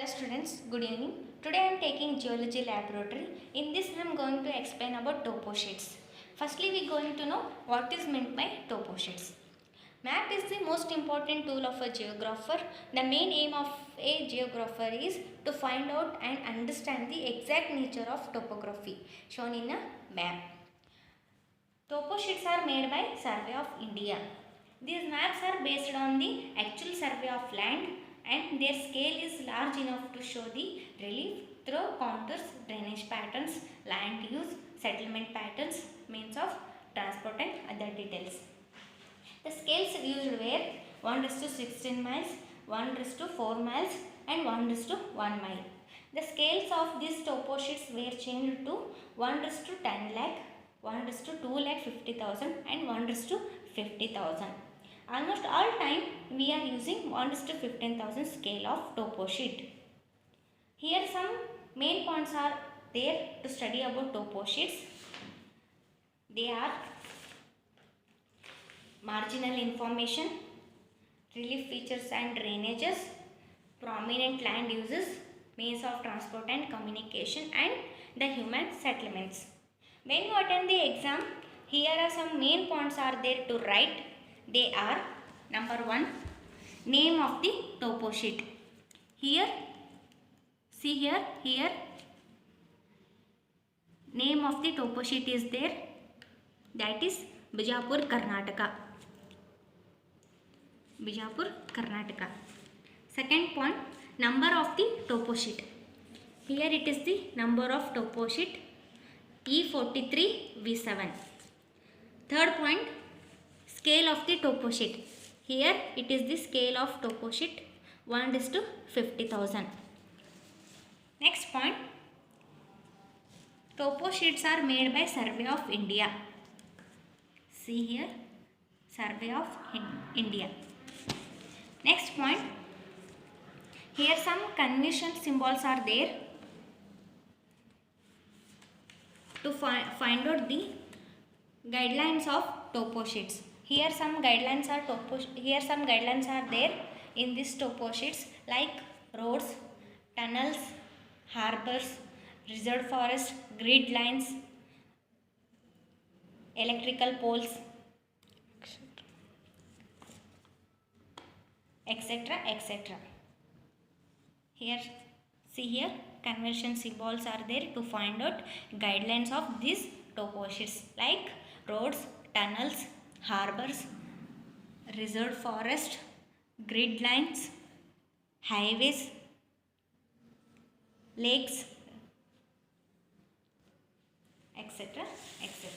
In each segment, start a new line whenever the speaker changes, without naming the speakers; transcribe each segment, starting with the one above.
students, good evening. Today I am taking geology laboratory. In this I am going to explain about topo sheets. Firstly we are going to know what is meant by topo sheets. Map is the most important tool of a geographer. The main aim of a geographer is to find out and understand the exact nature of topography shown in a map. Topo sheets are made by Survey of India. These maps are based on the actual survey of land and their scale is large enough to show the relief through contours, drainage patterns, land use, settlement patterns, means of transport and other details. The scales used were 1:16 miles, 1:4 miles and 1:1 mile. The scales of these topo sheets were changed to 1:10 lakh, 1:2 lakh 50,000 and 1:50,000. Almost all time we are using 1:15,000 scale of topo sheet. Here some main points are there to study about topo sheets. They are marginal information, relief features and drainages, prominent land uses, means of transport and communication and the human settlements. When you attend the exam, here are some main points are there to write. They are number 1, name of the topo sheet. Here, see here, name of the topo sheet is there. That is Bijapur, Karnataka. Bijapur, Karnataka. Second point, number of the topo sheet. Here it is the number of topo sheet E43V7. Third point, scale of the topo sheet. Here it is the scale of topo sheet 1:50,000. Next point, topo sheets are made by Survey of India. See here, Survey of India. Next point, here some convention symbols are there to find out the guidelines of topo sheets. Here some guidelines are there in these topo sheets like roads, tunnels, harbors, reserved forest, grid lines, electrical poles, etc. etc. Here, see here, convention symbols are there to find out guidelines of these topo sheets like roads, tunnels, harbors, reserved forest, grid lines, highways, lakes, etc. etc.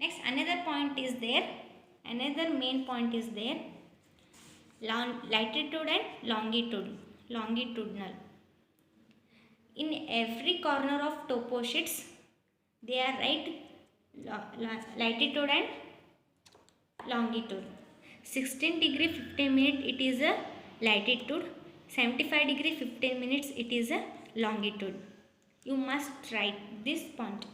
Next, another point is there, another main point is there, latitude and longitudinal. In every corner of topo sheets, they are write latitude and longitude. 16 degree 15 minutes it is a latitude, 75 degree 15 minutes it is a longitude. You must write this point.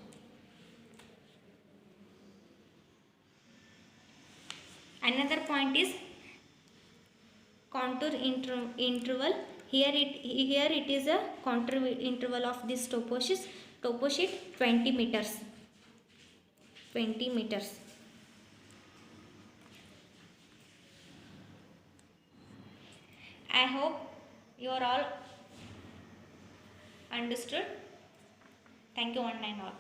Another point is contour interval. Here it is a contour interval of this topo sheet 20 meters. 20 meters. I hope you are all understood. Thank you one and all.